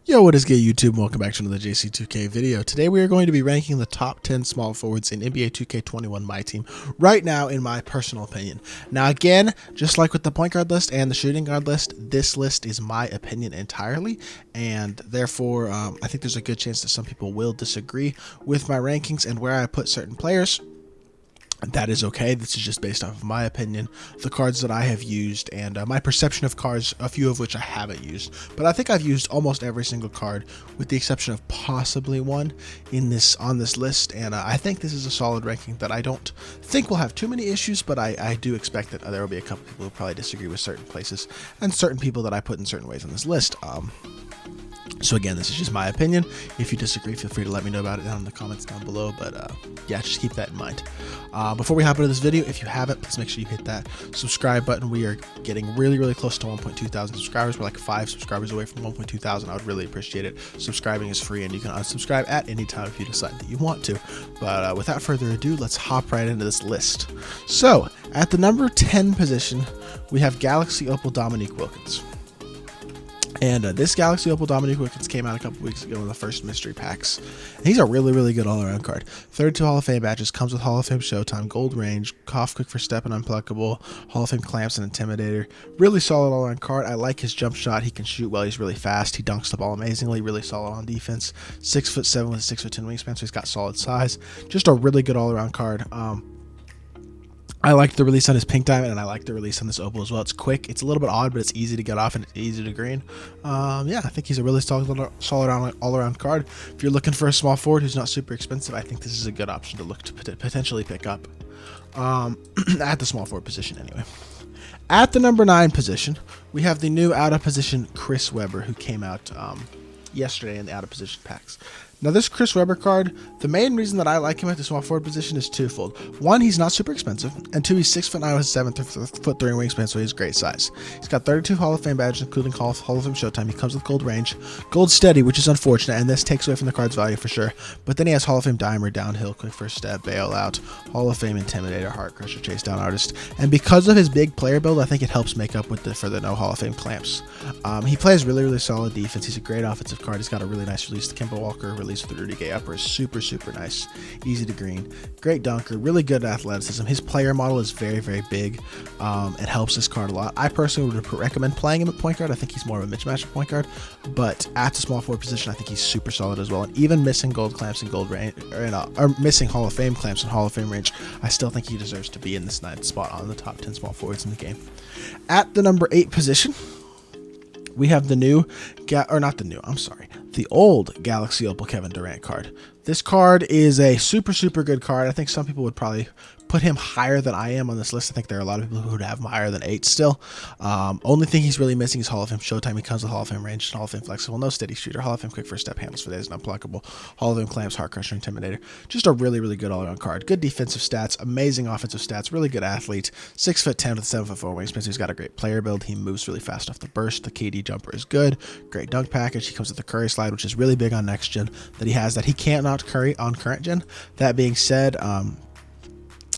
Yo, what is good, YouTube? Welcome back to another JC2K video. Today we are going to be ranking the top 10 small forwards in NBA 2K21 Myteam right now, in my personal opinion. Now again, just like with the point guard list and the shooting guard list, this list is my opinion entirely, and therefore I think there's a good chance that some people will disagree with my rankings and where I put certain players. That is okay. This is just based off of my opinion, the cards that I have used, and my perception of cards, a few of which I haven't used. But I think I've used almost every single card, with the exception of possibly one on this list. And I think this is a solid ranking that I don't think will have too many issues, but I do expect that there will be a couple people who probably disagree with certain places and certain people that I put in certain ways on this list. So again, this is just my opinion. If you disagree, feel free to let me know about it down in the comments down below. But yeah, just keep that in mind. Before we hop into this video, if you haven't, please make sure you hit that subscribe button. We are getting really close to 1.2 thousand subscribers. We're like 5 subscribers away from 1.2 thousand. I would really appreciate it. Subscribing is free, and you can unsubscribe at any time if you decide that you want to. But without further ado, let's hop right into this list. So at the number 10 position, we have Galaxy Opal Dominique Wilkins. And this Galaxy Opal Dominique Wilkins came out a couple weeks ago in the first mystery packs. And he's a really good all-around card. 32 Hall of Fame badges, comes with Hall of Fame Showtime, Gold Range, Cough Quick for Step and Unpluckable, Hall of Fame Clamps and Intimidator. Really solid all-around card. I like his jump shot. He can shoot well. He's really fast. He dunks the ball amazingly. Really solid on defense. 6'7" with a 6'10" wingspan, so he's got solid size. Just a really good all-around card. I like the release on his pink diamond, and I like the release on this opal as well. It's quick, it's a little bit odd, but it's easy to get off and it's easy to green. Yeah, I think he's a really solid all-around card. If you're looking for a small forward who's not super expensive, I think this is a good option to look to potentially pick up at the small forward position anyway. At the number 9 position, we have the new out of position Chris Webber, who came out yesterday in the out of position packs. Now this Chris Webber card, the main reason that I like him at the small forward position is twofold. One, he's not super expensive, and two, he's 6'9" with 7'3" wingspan, so he's great size. He's got 32 Hall of Fame badges, including Hall of Fame Showtime. He comes with Gold Range, Gold Steady, which is unfortunate, and this takes away from the card's value for sure. But then he has Hall of Fame Dimer, Downhill, Quick First Step, Bailout, Hall of Fame Intimidator, Heart Crusher, Chase Down Artist. And because of his big player build, I think it helps make up for the no Hall of Fame Clamps. He plays really solid defense. He's a great offensive card. He's got a really nice release. The Kemba Walker release with the Rudy Gay upper is super nice, easy to green, great dunker, really good athleticism. His player model is very big. It helps this card a lot. I personally would recommend playing him at point guard. I think he's more of a mismatch at point guard, but at the small forward position, I think he's super solid as well. And even missing gold clamps and gold range, or missing Hall of Fame clamps and Hall of Fame range, I still think he deserves to be in this 9th spot on the top 10 small forwards in the game. At the number 8 position, we have the old Galaxy Opal Kevin Durant card. This card is a super good card. I think some people would probably put him higher than I am on this list. I think there are a lot of people who would have him higher than 8 still. Only thing he's really missing is Hall of Fame Showtime. He comes with Hall of Fame Range, Hall of Fame Flexible, no steady shooter, Hall of Fame Quick First Step, Handles for Days, and Unpluckable, Hall of Fame Clamps, Heart Crusher, Intimidator. Just a really good all-around card. Good defensive stats, amazing offensive stats, really good athlete. 6'10" with 7'4" wingspan. So he's got a great player build. He moves really fast off the burst. The KD jumper is good. Great dunk package. He comes with the Curry slide, which is really big on next gen. That he can't not Curry on current gen. That being said,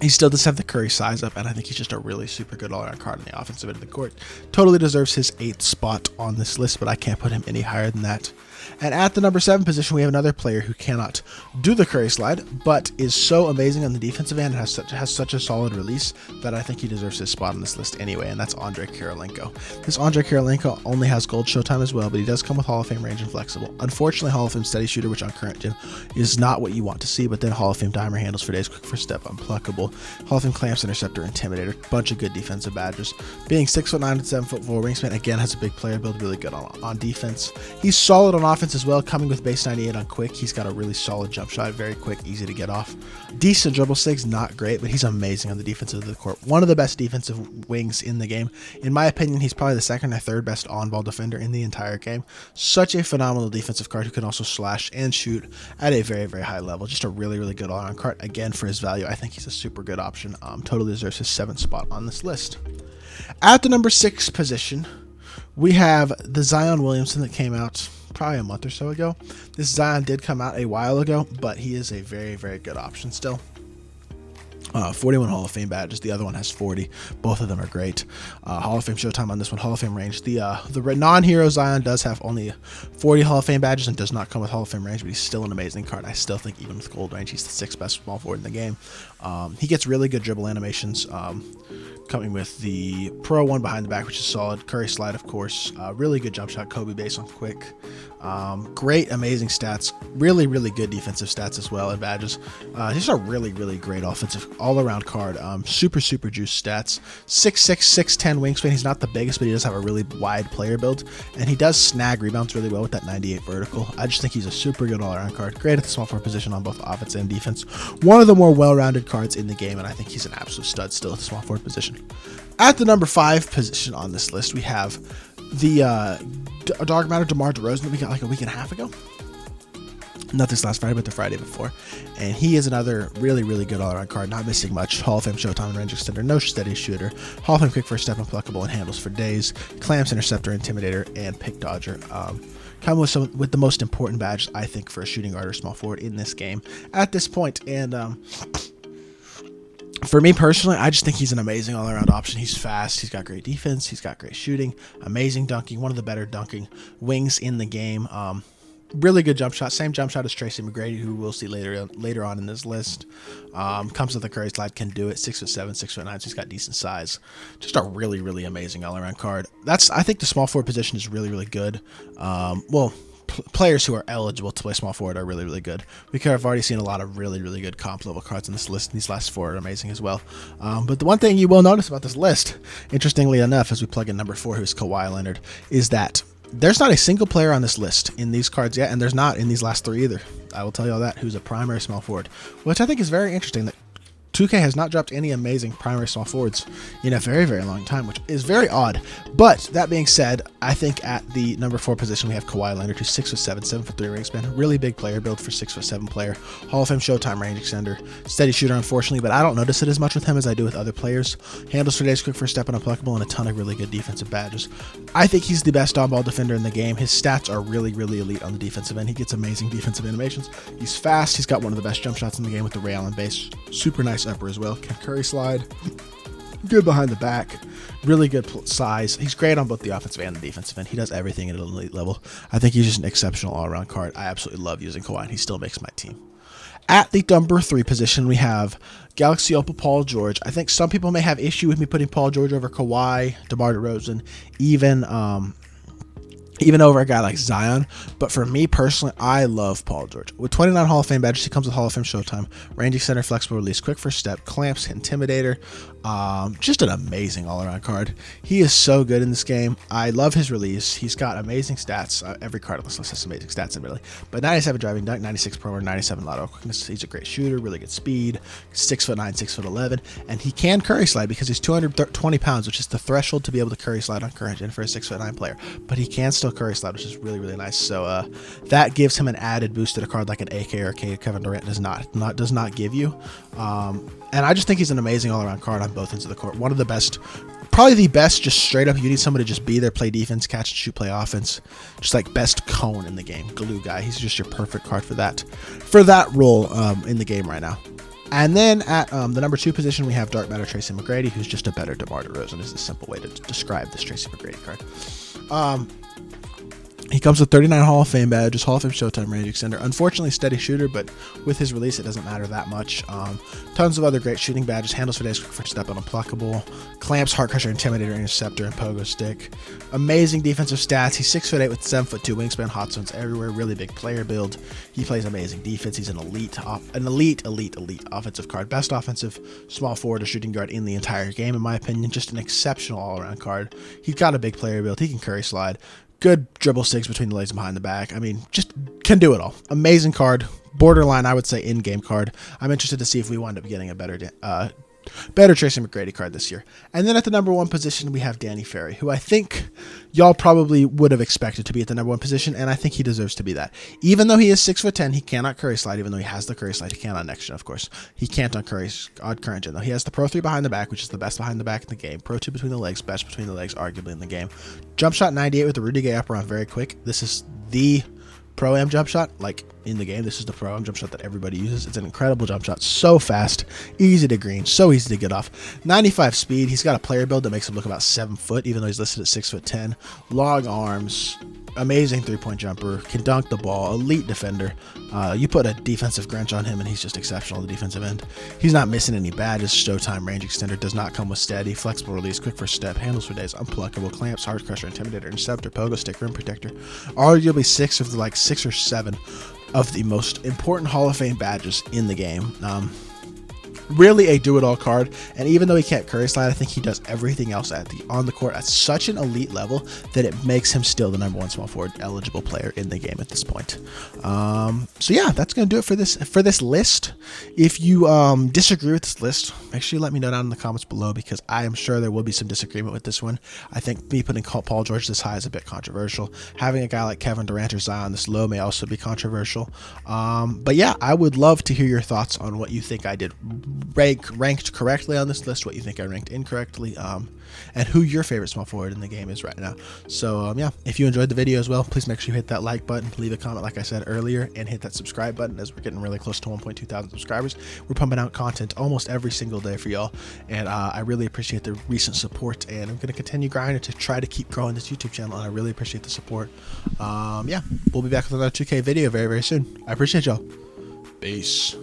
he still does have the Curry size up, and I think he's just a really super good all-around card in the offensive end of the court. Totally deserves his 8th spot on this list, but I can't put him any higher than that. And at the number 7 position, we have another player who cannot do the Curry slide, but is so amazing on the defensive end and has such a solid release that I think he deserves his spot on this list anyway, and that's Andre Kirilenko. This Andre Kirilenko only has Gold Showtime as well, but he does come with Hall of Fame Range and Flexible. Unfortunately, Hall of Fame Steady Shooter, which on current gen is not what you want to see, but then Hall of Fame Dimer, Handles for Days, Quick First Step, Unpluckable, Hall of Fame Clamps, Interceptor, Intimidator. Bunch of good defensive badges. Being 6'9" with 7'4" wingspan, again has a big player build, really good on defense. He's solid on offense as well, coming with base 98 on quick. He's got a really solid jump shot, very quick, easy to get off. Decent dribble stakes, not great, but he's amazing on the defensive of the court. One of the best defensive wings in the game. In my opinion, he's probably the 2nd or 3rd best on-ball defender in the entire game. Such a phenomenal defensive card who can also slash and shoot at a very high level. Just a really good all-around card. Again, for his value, I think he's a super good option. Totally deserves his 7th spot on this list. At the number 6 position, we have the Zion Williamson that came out probably a month or so ago. This Zion did come out a while ago, but he is a very good option still. 41 Hall of Fame badges. The other one has 40. Both of them are great. Hall of Fame showtime on this one. Hall of Fame range. The non-hero Zion does have only 40 Hall of Fame badges and does not come with Hall of Fame range, but he's still an amazing card. I still think even with gold range, he's the 6th best small forward in the game. He gets really good dribble animations. Coming with the Pro one behind the back, which is solid. Curry slide, of course. Really good jump shot. Kobe base on quick. Great, amazing stats. Really, really good defensive stats as well and badges. Just a really, really great offensive all-around card. Super, super juice stats. 6'6", 6'10" wingspan. He's not the biggest, but he does have a really wide player build. And he does snag rebounds really well with that 98 vertical. I just think he's a super good all-around card. Great at the small forward position on both offense and defense. One of the more well-rounded cards in the game, and I think he's an absolute stud still at the small forward position. At the number 5 position on this list, we have the Dark Matter DeMar DeRozan that we got like a week and a half ago. Not this last Friday, but the Friday before. And he is another really, really good all-around card, not missing much. Hall of Fame showtime and range extender, no steady shooter. Hall of Fame quick first step, unpluckable, and handles for days. Clamps, interceptor, intimidator, and pick dodger. Come with the most important badges, I think, for a shooting guard or small forward in this game at this point. And for me personally, I just think he's an amazing all-around option. He's fast. He's got great defense. He's got great shooting. Amazing dunking. One of the better dunking wings in the game. Really good jump shot. Same jump shot as Tracy McGrady, who we'll see later on in this list. Comes with a Curry slide. Can do it. 6'7", 6'9". So he's got decent size. Just a really, really amazing all-around card. I think the small forward position is really, really good. Players who are eligible to play small forward are really, really good. I've already seen a lot of really, really good comp level cards on this list. These last 4 are amazing as well. But the one thing you will notice about this list, interestingly enough, as we plug in number 4, who's Kawhi Leonard, is that there's not a single player on this list in these cards yet, and there's not in these last 3 either. I will tell you all that, who's a primary small forward, which I think is very interesting that 2K has not dropped any amazing primary small forwards in a very, very long time, which is very odd. But that being said, I think at the number 4 position, we have Kawhi Leonard, who's 6'7", 7'3" wingspan. Really big player build for 6'7" player. Hall of Fame showtime range extender. Steady shooter, unfortunately, but I don't notice it as much with him as I do with other players. Handles for days, quick first step, and unpluckable, and a ton of really good defensive badges. I think he's the best on-ball defender in the game. His stats are really, really elite on the defensive end. He gets amazing defensive animations. He's fast. He's got one of the best jump shots in the game with the Ray Allen base. Super nice upper as well. Can Curry slide. Good behind the back. Really good size. He's great on both the offensive and the defensive end. He does everything at an elite level. I think he's just an exceptional all-around card. I absolutely love using Kawhi, and he still makes my team. At the number 3 position, we have Galaxy Opal Paul George. I think some people may have issue with me putting Paul George over Kawhi, DeMar DeRozan, even over a guy like Zion. But for me personally, I love Paul George. With 29 Hall of Fame badges, he comes with Hall of Fame showtime, range extender, flexible release, quick first step, clamps, intimidator. Just an amazing all-around card. He is so good in this game. I love his release. He's got amazing stats. Every card on this list has amazing stats, really. But 97 driving dunk, 96 pro, 97 lateral quickness. He's a great shooter, really good speed, 6'9", 6'11", and he can curry slide because he's 220 pounds, which is the threshold to be able to curry slide on current gen for a 6'9" player. But he can still curry slide, which is really, really nice. So that gives him an added boost that a card like an AK or a Kevin Durant does not give you. And I just think he's an amazing all-around card on both ends of the court. One of the best, probably the best, just straight up. You need somebody to just be there, play defense, catch and shoot, play offense. Just like best cone in the game, glue guy. He's just your perfect card for that role in the game right now. And then at the number 2 position, we have Dark Matter Tracy McGrady, who's just a better DeMar DeRozan. Is a simple way to describe this Tracy McGrady card. He comes with 39 Hall of Fame badges, Hall of Fame showtime range extender. Unfortunately, steady shooter, but with his release, it doesn't matter that much. Tons of other great shooting badges, handles for days, quick first step, and unpluckable. Clamps, heart crusher, intimidator, interceptor, and pogo stick. Amazing defensive stats. He's 6'8" with 7'2" wingspan, hot zones everywhere. Really big player build. He plays amazing defense. He's an elite offensive card. Best offensive small forward or shooting guard in the entire game, in my opinion. Just an exceptional all-around card. He's got a big player build. He can curry slide. Good dribble sticks between the legs and behind the back. I mean, just can do it all. Amazing card. Borderline, I would say, in-game card. I'm interested to see if we wind up getting a better Tracy McGrady card this year. And then at the number 1 position, we have Danny Ferry, who I think y'all probably would have expected to be at the number 1 position, and I think he deserves to be that. Even though he is 6'10", he cannot curry slide, even though he has the curry slide. He can on next gen, of course. He can't on current gen, though. He has the Pro 3 behind the back, which is the best behind the back in the game. Pro 2 between the legs, best between the legs, arguably in the game. Jump shot 98 with the Rudy Gay upper on very quick. This is the Pro-Am jump shot. Like, in the game. This is the pro jump shot that everybody uses. It's an incredible jump shot, so fast, easy to green, so easy to get off. 95 speed. He's got a player build that makes him look about 7 foot, even though he's listed at 6'10". Long arms, amazing 3-point jumper, can dunk the ball, elite defender. You put a defensive Grinch on him and he's just exceptional at the defensive end. He's not missing any badges. Showtime, range extender, does not come with steady, flexible release, quick first step, handles for days, unpluckable, clamps, hard crusher, intimidator, interceptor, pogo stick, rim protector. Arguably 6 of the 6 or 7 of the most important Hall of Fame badges in the game. Really a do-it-all card, and even though he can't curry slide, I think he does everything else on the court at such an elite level that it makes him still the #1 small forward eligible player in the game at this point. So yeah, that's gonna do it for this list. If you disagree with this list, make sure you let me know down in the comments below, because I am sure there will be some disagreement with this one. I think me putting Paul George this high is a bit controversial. Having a guy like Kevin Durant or Zion this low may also be controversial. But yeah, I would love to hear your thoughts on what you think I did ranked correctly on this list, what you think I ranked incorrectly, and who your favorite small forward in the game is right now. So yeah, if you enjoyed the video as well, please make sure you hit that like button, leave a comment like I said earlier, and hit that subscribe button, as we're getting really close to 1.2 thousand subscribers. We're pumping out content almost every single day for y'all, and I really appreciate the recent support, and I'm going to continue grinding to try to keep growing this YouTube channel, and I really appreciate the support. Yeah, we'll be back with another 2K video very, very soon. I appreciate y'all. Peace.